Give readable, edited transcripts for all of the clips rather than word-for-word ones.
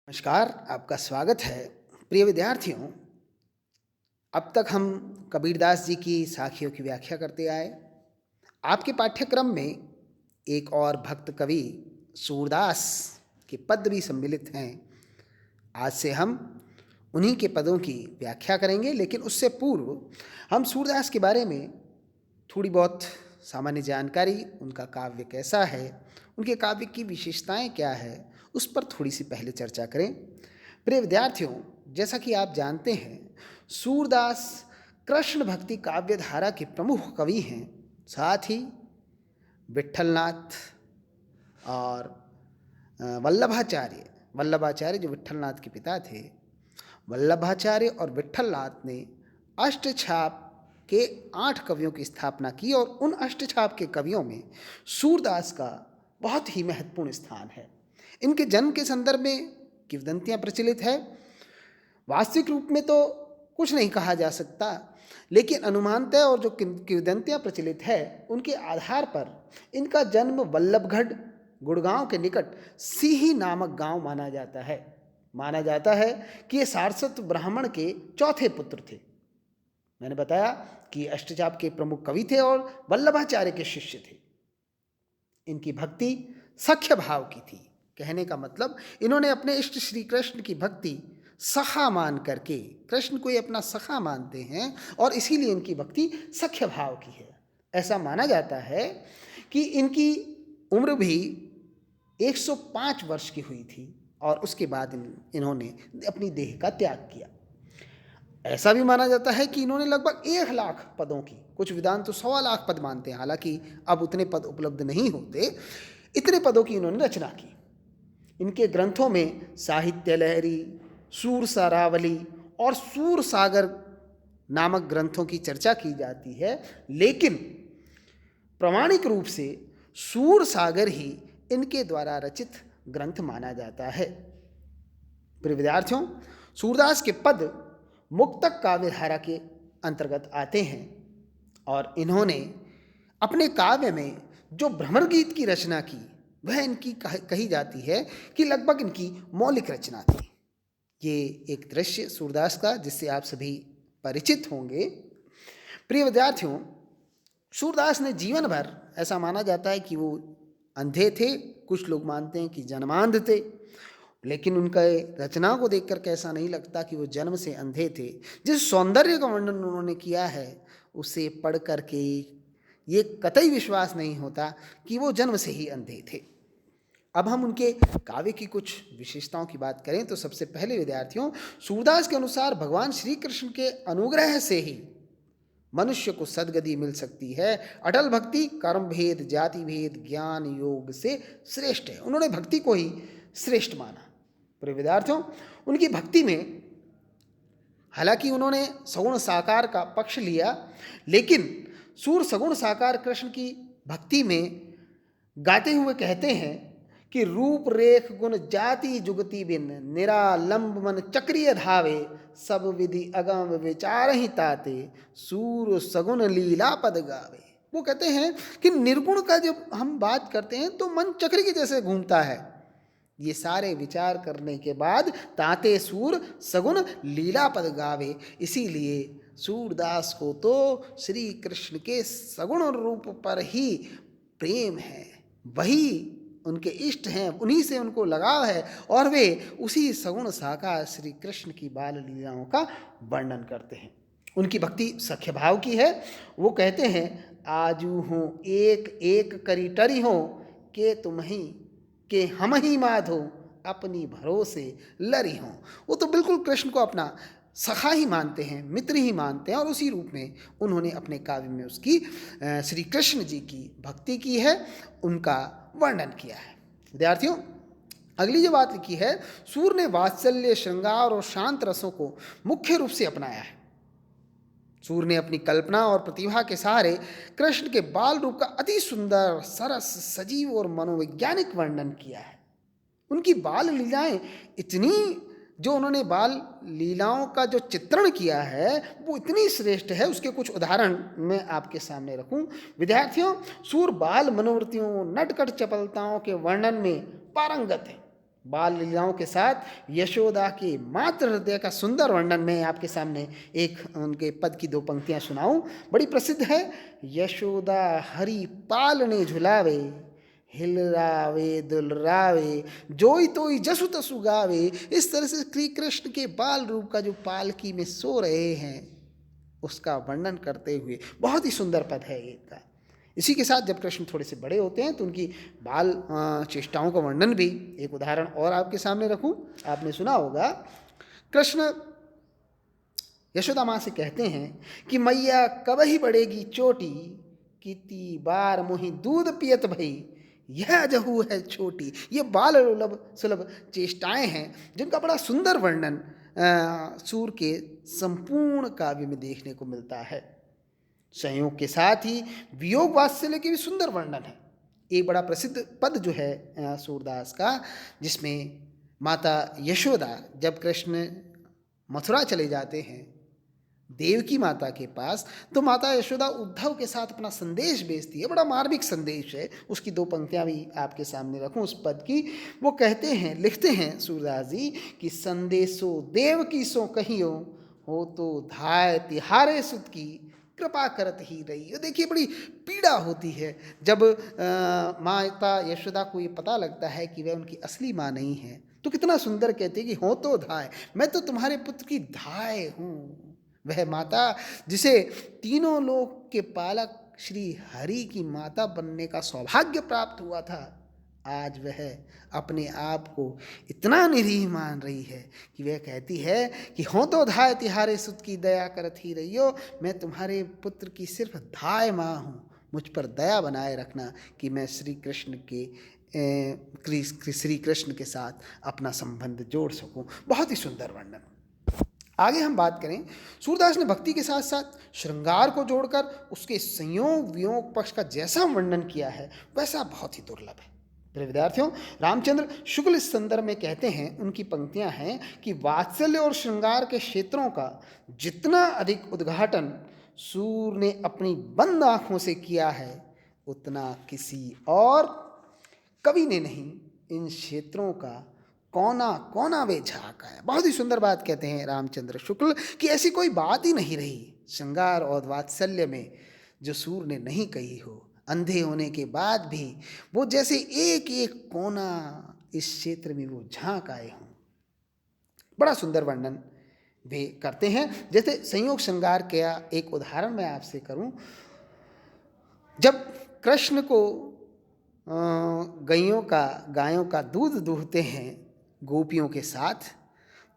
नमस्कार, आपका स्वागत है। प्रिय विद्यार्थियों, अब तक हम कबीरदास जी की साखियों की व्याख्या करते आए। आपके पाठ्यक्रम में एक और भक्त कवि सूरदास के पद भी सम्मिलित हैं। आज से हम उन्हीं के पदों की व्याख्या करेंगे, लेकिन उससे पूर्व हम सूरदास के बारे में थोड़ी बहुत सामान्य जानकारी, उनका काव्य कैसा है, उनके काव्य की विशेषताएं क्या है, उस पर थोड़ी सी पहले चर्चा करें। प्रिय विद्यार्थियों, जैसा कि आप जानते हैं, सूरदास कृष्ण भक्ति काव्य धारा के प्रमुख कवि हैं। साथ ही विट्ठलनाथ और वल्लभाचार्य जो विट्ठलनाथ के पिता थे, वल्लभाचार्य और विट्ठलनाथ ने अष्टछाप के 8 कवियों की स्थापना की और उन अष्टछाप के कवियों में सूरदास का बहुत ही महत्वपूर्ण स्थान है। इनके जन्म के संदर्भ में किंवदंतियाँ प्रचलित है। वास्तविक रूप में तो कुछ नहीं कहा जा सकता, लेकिन अनुमानतः और जो किंवदंतियाँ प्रचलित है उनके आधार पर इनका जन्म वल्लभगढ़ गुड़गांव के निकट सीही नामक गांव माना जाता है कि ये सारस्वत ब्राह्मण के चौथे पुत्र थे। मैंने बताया कि अष्टचाप के प्रमुख कवि थे और वल्लभाचार्य के शिष्य थे। इनकी भक्ति सख्य भाव की थी। कहने का मतलब, इन्होंने अपने इष्ट श्री कृष्ण की भक्ति सखा मान करके, कृष्ण को ये अपना सखा मानते हैं और इसीलिए इनकी भक्ति सख्य भाव की है। ऐसा माना जाता है कि इनकी उम्र भी 105 वर्ष की हुई थी और उसके बाद इन्होंने अपनी देह का त्याग किया। ऐसा भी माना जाता है कि इन्होंने लगभग 1 लाख पदों की, कुछ विद्वान तो 1.25 लाख पद मानते हैं, हालांकि अब उतने पद उपलब्ध नहीं होते, इतने पदों की इन्होंने रचना की। इनके ग्रंथों में साहित्य लहरी, सूर सारावली और सूर सागर नामक ग्रंथों की चर्चा की जाती है, लेकिन प्रामाणिक रूप से सूर सागर ही इनके द्वारा रचित ग्रंथ माना जाता है। प्रिय विद्यार्थियों, सूरदास के पद मुक्तक काव्य धारा के अंतर्गत आते हैं और इन्होंने अपने काव्य में जो भ्रमर गीत की रचना की, वह इनकी कही जाती है कि लगभग इनकी मौलिक रचना थी। ये एक दृश्य सूरदास का जिससे आप सभी परिचित होंगे। प्रिय विद्यार्थियों, सूरदास ने जीवन भर, ऐसा माना जाता है कि वो अंधे थे, कुछ लोग मानते हैं कि जन्मांध थे, लेकिन उनका रचना को देखकर कैसा नहीं लगता कि वो जन्म से अंधे थे। जिस सौंदर्य का वर्णन उन्होंने किया है, उसे पढ़ करके ये कतई विश्वास नहीं होता कि वो जन्म से ही अंधे थे। अब हम उनके काव्य की कुछ विशेषताओं की बात करें तो सबसे पहले विद्यार्थियों, सूरदास के अनुसार भगवान श्री कृष्ण के अनुग्रह से ही मनुष्य को सद्गति मिल सकती है। अटल भक्ति कर्म भेद, जाति भेद, ज्ञान योग से श्रेष्ठ है। उन्होंने भक्ति को ही श्रेष्ठ माना। प्रिय विद्यार्थियों, उनकी भक्ति में हालांकि उन्होंने सगुण साकार का पक्ष लिया, लेकिन सूर सगुण साकार कृष्ण की भक्ति में गाते हुए कहते हैं कि रूप रेख गुण जाति जुगति बिन, निरालंब मन चक्रिय धावे, सब विधि अगम विचार ही ताते, सूर सगुण लीला पद गावे। वो कहते हैं कि निर्गुण का जब हम बात करते हैं तो मन चक्री के जैसे घूमता है। ये सारे विचार करने के बाद ताते सूर सगुण लीला पद गावे। इसीलिए सूरदास को तो श्री कृष्ण के सगुण रूप पर ही प्रेम है, वही उनके इष्ट हैं, उन्हीं से उनको लगाव है और वे उसी सगुण साकार श्री कृष्ण की बाल लीलाओं का वर्णन करते हैं। उनकी भक्ति सख्य भाव की है। वो कहते हैं, आजू हूँ एक एक करी टरी हो, के तुम ही के हम ही माधो, अपनी भरोसे लरी हो। वो तो बिल्कुल कृष्ण को अपना सखा ही मानते हैं, मित्र ही मानते हैं और उसी रूप में उन्होंने अपने काव्य में उसकी श्री कृष्ण जी की भक्ति की है, उनका वर्णन किया है। विद्यार्थियों, अगली जो बात लिखी है, सूर ने वात्सल्य, श्रृंगार और शांत रसों को मुख्य रूप से अपनाया है। सूर ने अपनी कल्पना और प्रतिभा के सहारे कृष्ण के बाल रूप का अति सुंदर, सरस, सजीव और मनोवैज्ञानिक वर्णन किया है। उनकी बाल लीलाएं इतनी, जो उन्होंने बाल लीलाओं का जो चित्रण किया है वो इतनी श्रेष्ठ है। उसके कुछ उदाहरण मैं आपके सामने रखूं। विद्यार्थियों, सूर बाल मनोवृत्तियों, नटखट चपलताओं के वर्णन में पारंगत है। बाल लीलाओं के साथ यशोदा के मातृ हृदय का सुंदर वर्णन मैं आपके सामने एक उनके पद की 2 पंक्तियां सुनाऊं। बड़ी प्रसिद्ध है। यशोदा हरि पालने झुलावे, हिलरावे दुलरावे, जोई तोई जसु तसु गावे। इस तरह से श्री कृष्ण के बाल रूप का जो पालकी में सो रहे हैं उसका वर्णन करते हुए बहुत ही सुंदर पद है ये का। इसी के साथ जब कृष्ण थोड़े से बड़े होते हैं तो उनकी बाल चेष्टाओं का वर्णन भी एक उदाहरण और आपके सामने रखूं। आपने सुना होगा कृष्ण यशोदा माँ से कहते हैं कि मैया कब ही बढ़ेगी चोटी, कितनी बार मुहि दूध पियत भई, यह जहू है छोटी। ये बाल सुलभ चेष्टाएं हैं जिनका बड़ा सुंदर वर्णन सूर के संपूर्ण काव्य में देखने को मिलता है। संयोग के साथ ही वियोग वात्सल्य के भी सुंदर वर्णन है। एक बड़ा प्रसिद्ध पद जो है सूरदास का, जिसमें माता यशोदा जब कृष्ण मथुरा चले जाते हैं देवकी माता के पास, तो माता यशोदा उद्धव के साथ अपना संदेश भेजती है। बड़ा मार्मिक संदेश है। उसकी 2 पंक्तियां भी आपके सामने रखूं उस पद की। वो कहते हैं, लिखते हैं सूरदास जी कि संदेशो देव की सो कहियो, हो तो धाय तिहारे सुत की, कृपा करत ही रही। देखिए बड़ी पीड़ा होती है जब माता यशोदा को ये पता लगता है कि वह उनकी असली माँ नहीं है, तो कितना सुंदर कहते हैं कि हो तो धाय, मैं तो तुम्हारे पुत्र की धाय हूँ। वह माता जिसे तीनों लोक के पालक श्री हरि की माता बनने का सौभाग्य प्राप्त हुआ था, आज वह अपने आप को इतना निरीह मान रही है कि वह कहती है कि हो तो धाय तिहारे सुत की, दया करत ही रहियो। मैं तुम्हारे पुत्र की सिर्फ धाय माँ हूँ, मुझ पर दया बनाए रखना कि मैं श्री कृष्ण के साथ अपना संबंध जोड़ सकूं। बहुत ही सुंदर वर्णन। आगे हम बात करें, सूरदास ने भक्ति के साथ साथ श्रृंगार को जोड़कर उसके संयोग वियोग पक्ष का जैसा वर्णन किया है वैसा बहुत ही दुर्लभ है। प्रिय विद्यार्थियों, रामचंद्र शुक्ल इस संदर्भ में कहते हैं, उनकी पंक्तियां हैं कि वात्सल्य और श्रृंगार के क्षेत्रों का जितना अधिक उद्घाटन सूर ने अपनी बंद आंखों से किया है, उतना किसी और कवि ने नहीं इन क्षेत्रों का कोना कोना वे झाँका है। बहुत ही सुंदर बात कहते हैं रामचंद्र शुक्ल कि ऐसी कोई बात ही नहीं रही श्रृंगार और वात्सल्य में जो सूर ने नहीं कही हो। अंधे होने के बाद भी वो जैसे एक एक कोना इस क्षेत्र में वो झाँक आए हों। बड़ा सुंदर वर्णन वे करते हैं। जैसे संयोग श्रृंगार का एक उदाहरण मैं आपसे करूं, जब कृष्ण को गायों का दूध दूहते हैं गोपियों के साथ,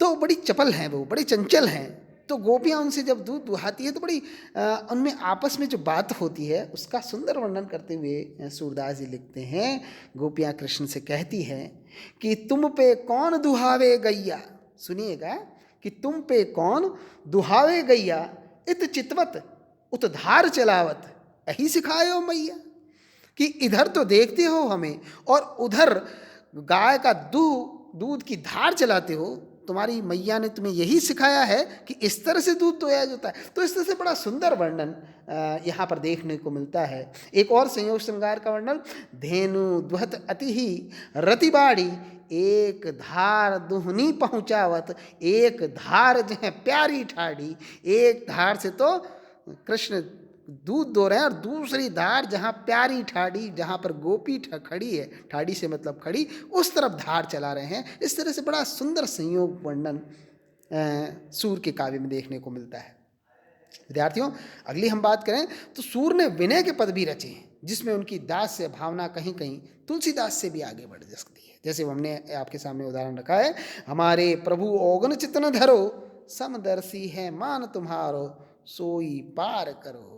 तो बड़ी चपल हैं, वो बड़ी चंचल हैं। तो गोपियाँ उनसे जब दूध दुहाती है तो बड़ी उनमें आपस में जो बात होती है उसका सुंदर वर्णन करते हुए सूरदास जी लिखते हैं। गोपियाँ कृष्ण से कहती हैं कि तुम पे कौन दुहावे गैया, सुनिएगा, कि तुम पे कौन दुहावे गैया, इत चितवत उत धार चलावत, यही सिखायो मैया। कि इधर तो देखते हो हमें और उधर गाय का दूध की धार चलाते हो। तुम्हारी मैया ने तुम्हें यही सिखाया है कि इस तरह से दूध दोया जाता है। तो इस तरह से बड़ा सुंदर वर्णन यहाँ पर देखने को मिलता है। एक और संयोग श्रृंगार का वर्णन, धेनु दुहत अति ही रतिबाड़ी, एक धार दुहनी पहुँचावत, एक धार जो है प्यारी ठाड़ी। एक धार से तो कृष्ण दूध दो रहे हैं और दूसरी धार जहाँ प्यारी ठाड़ी, जहाँ पर गोपी खड़ी है, ठाड़ी से मतलब खड़ी, उस तरफ धार चला रहे हैं। इस तरह से बड़ा सुंदर संयोग वर्णन सूर के काव्य में देखने को मिलता है। विद्यार्थियों, अगली हम बात करें तो सूर ने विनय के पद भी रचे हैं, जिसमें उनकी दास्य भावना कहीं कहीं तुलसीदास से भी आगे बढ़ सकती है। जैसे हमने आपके सामने उदाहरण रखा है, हमारे प्रभु ओगन चितन धरो, समदर्शी है मान तुम्हारो, सोई पार करो।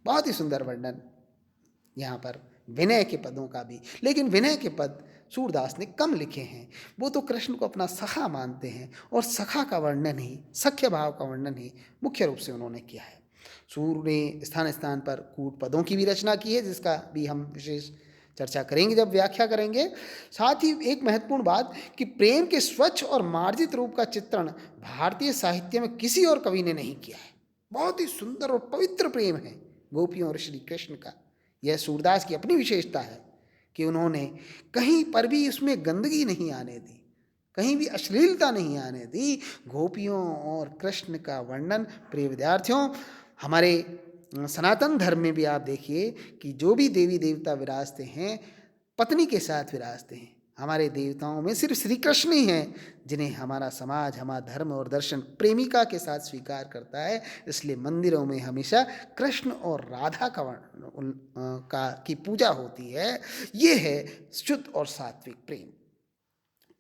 बहुत ही सुंदर वर्णन यहाँ पर विनय के पदों का भी। लेकिन विनय के पद सूरदास ने कम लिखे हैं। वो तो कृष्ण को अपना सखा मानते हैं और सखा का वर्णन ही, सख्य भाव का वर्णन ही मुख्य रूप से उन्होंने किया है। सूर ने स्थान स्थान पर कूट पदों की भी रचना की है, जिसका भी हम विशेष चर्चा करेंगे जब व्याख्या करेंगे। साथ ही एक महत्वपूर्ण बात कि प्रेम के स्वच्छ और मार्जित रूप का चित्रण भारतीय साहित्य में किसी और कवि ने नहीं किया है। बहुत ही सुंदर और पवित्र प्रेम है गोपियों और श्री कृष्ण का। यह सूरदास की अपनी विशेषता है। कि उन्होंने कहीं पर भी उसमें गंदगी नहीं आने दी, कहीं भी अश्लीलता नहीं आने दी। गोपियों और कृष्ण का वर्णन, प्रिय विद्यार्थियों, हमारे सनातन धर्म में भी आप देखिए कि जो भी देवी देवता विराजते हैं पत्नी के साथ विराजते हैं। हमारे देवताओं में सिर्फ श्री कृष्ण ही हैं जिन्हें हमारा समाज, हमारा धर्म और दर्शन प्रेमिका के साथ स्वीकार करता है। इसलिए मंदिरों में हमेशा कृष्ण और राधा की पूजा होती है। ये है शुद्ध और सात्विक प्रेम।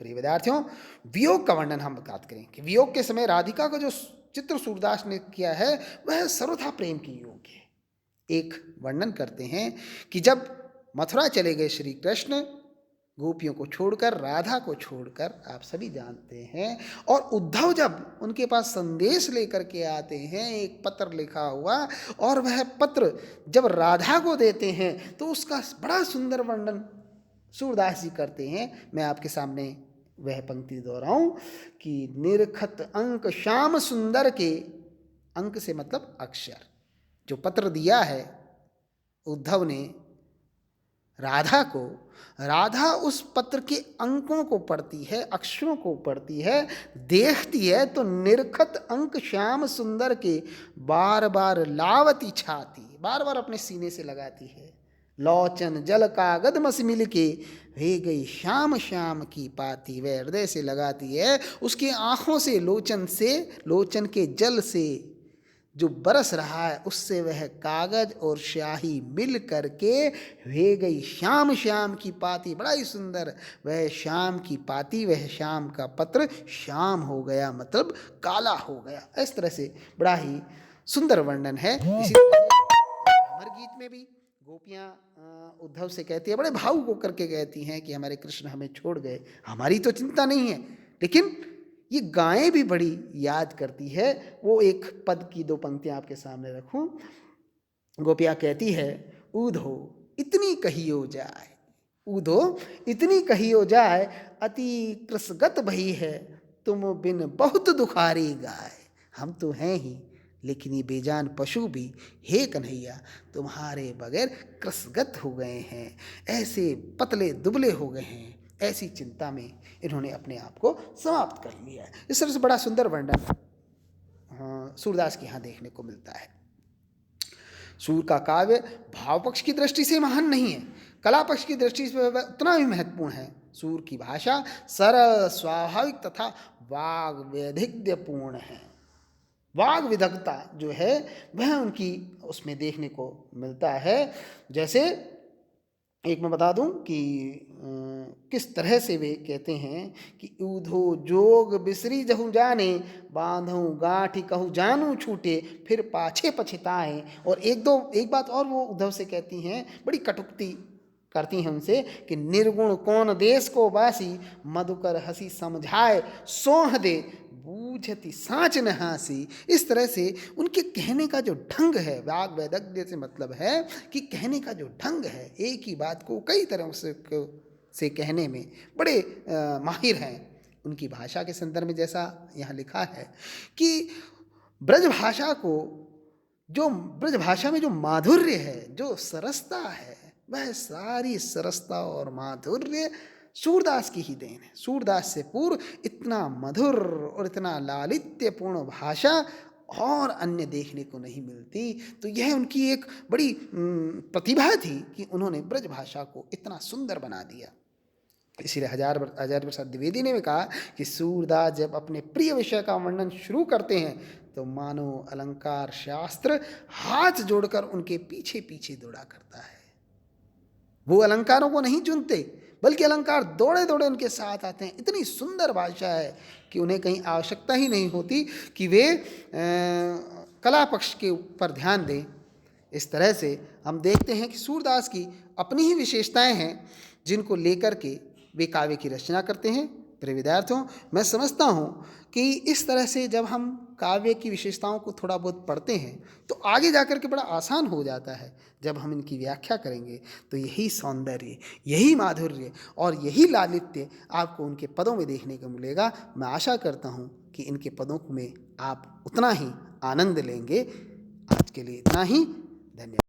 प्रिय विद्यार्थियों, वियोग का वर्णन हम बात करें कि वियोग के समय राधिका का जो चित्र सूरदास ने किया है वह सर्वथा प्रेम की योग्य है। एक वर्णन करते हैं कि जब मथुरा चले गए श्री कृष्ण, गोपियों को छोड़कर, राधा को छोड़कर, आप सभी जानते हैं, और उद्धव जब उनके पास संदेश लेकर के आते हैं, एक पत्र लिखा हुआ, और वह पत्र जब राधा को देते हैं तो उसका बड़ा सुंदर वर्णन सूरदास जी करते हैं। मैं आपके सामने वह पंक्ति दोहराऊं कि निरखत अंक श्याम सुंदर के, अंक से मतलब अक्षर, जो पत्र दिया है उद्धव ने राधा को, राधा उस पत्र के अंकों को पढ़ती है, अक्षरों को पढ़ती है, देखती है तो निरखत अंक श्याम सुंदर के बार बार लावती छाती, बार बार अपने सीने से लगाती है। लोचन जल कागद मस मिल के वे गई श्याम श्याम की पाती, वह हृदय से लगाती है, उसकी आँखों से, लोचन के जल से जो बरस रहा है उससे वह कागज और स्याही मिल करके वे गई श्याम श्याम की पाती। बड़ा ही सुंदर, वह श्याम की पाती, वह श्याम का पत्र श्याम हो गया, मतलब काला हो गया। इस तरह से बड़ा ही सुंदर वर्णन है। इसी तरह से अमर गीत में भी गोपियाँ उद्धव से कहती है, बड़े भावुक होकर के कहती हैं कि हमारे कृष्ण हमें छोड़ गए, हमारी तो चिंता नहीं है, लेकिन ये गायें भी बड़ी याद करती है। वो एक पद की दो पंक्तियां आपके सामने रखूं। गोपिया कहती है, ऊधो इतनी कहियो जाए, ऊधो इतनी कहियो जाए, अति कृसगत भई है, तुम बिन बहुत दुखारी गाय। हम तो हैं ही, लेकिन ये बेजान पशु भी, हे कन्हैया, तुम्हारे बगैर कृसगत हो गए हैं, ऐसे पतले दुबले हो गए हैं। ऐसी चिंता में इन्होंने अपने आप को समाप्त कर लिया है। इस तरह से बड़ा सुंदर वर्णन सूरदास के यहाँ देखने को मिलता है। सूर का काव्य भाव पक्ष की दृष्टि से महान नहीं है, कला पक्ष की दृष्टि से वह उतना ही महत्वपूर्ण है। सूर की भाषा सरल, स्वाभाविक तथा वाग वैधिध्यपूर्ण है। वाग विदग्धता जो है वह उनकी उसमें देखने को मिलता है। जैसे एक मैं बता दूं कि किस तरह से वे कहते हैं कि ऊधो जोग बिसरी जहु जाने, बांधूं गांठी कहूँ जानू छूटे, फिर पाछे पछताएं। और एक बात और वो उद्धव से कहती हैं, बड़ी कटुक्ति करती हैं उनसे कि निर्गुण कौन देश को बासी, मधुकर हंसी समझाए सोह दे, बूझती साँच न हासी। इस तरह से उनके कहने का जो ढंग है, वाग वैदग्ध्य से मतलब है कि कहने का जो ढंग है, एक ही बात को कई तरह से कहने में बड़े माहिर हैं। उनकी भाषा के संदर्भ में जैसा यहाँ लिखा है कि ब्रज भाषा में जो माधुर्य है, जो सरसता है, वह सारी सरसता और माधुर्य सूरदास की ही देन है। सूरदास से पूर्व इतना मधुर और इतना लालित्यपूर्ण भाषा और अन्य देखने को नहीं मिलती। तो यह उनकी एक बड़ी प्रतिभा थी कि उन्होंने ब्रज भाषा को इतना सुंदर बना दिया। इसीलिए हजार प्रसाद द्विवेदी ने भी कहा कि सूरदास जब अपने प्रिय विषय का वर्णन शुरू करते हैं तो मानो अलंकार शास्त्र हाथ जोड़कर उनके पीछे पीछे दौड़ा करता है। वो अलंकारों को नहीं चुनते, बल्कि अलंकार दौड़े दौड़े उनके साथ आते हैं। इतनी सुंदर भाषा है कि उन्हें कहीं आवश्यकता ही नहीं होती कि वे कला पक्ष के ऊपर ध्यान दें। इस तरह से हम देखते हैं कि सूरदास की अपनी ही विशेषताएं हैं जिनको लेकर के वे काव्य की रचना करते हैं। प्रिय विद्यार्थियों, मैं समझता हूँ कि इस तरह से जब हम काव्य की विशेषताओं को थोड़ा बहुत पढ़ते हैं तो आगे जाकर के बड़ा आसान हो जाता है। जब हम इनकी व्याख्या करेंगे तो यही सौंदर्य, यही माधुर्य और यही लालित्य आपको उनके पदों में देखने को मिलेगा। मैं आशा करता हूँ कि इनके पदों में आप उतना ही आनंद लेंगे। आज के लिए इतना ही, धन्यवाद।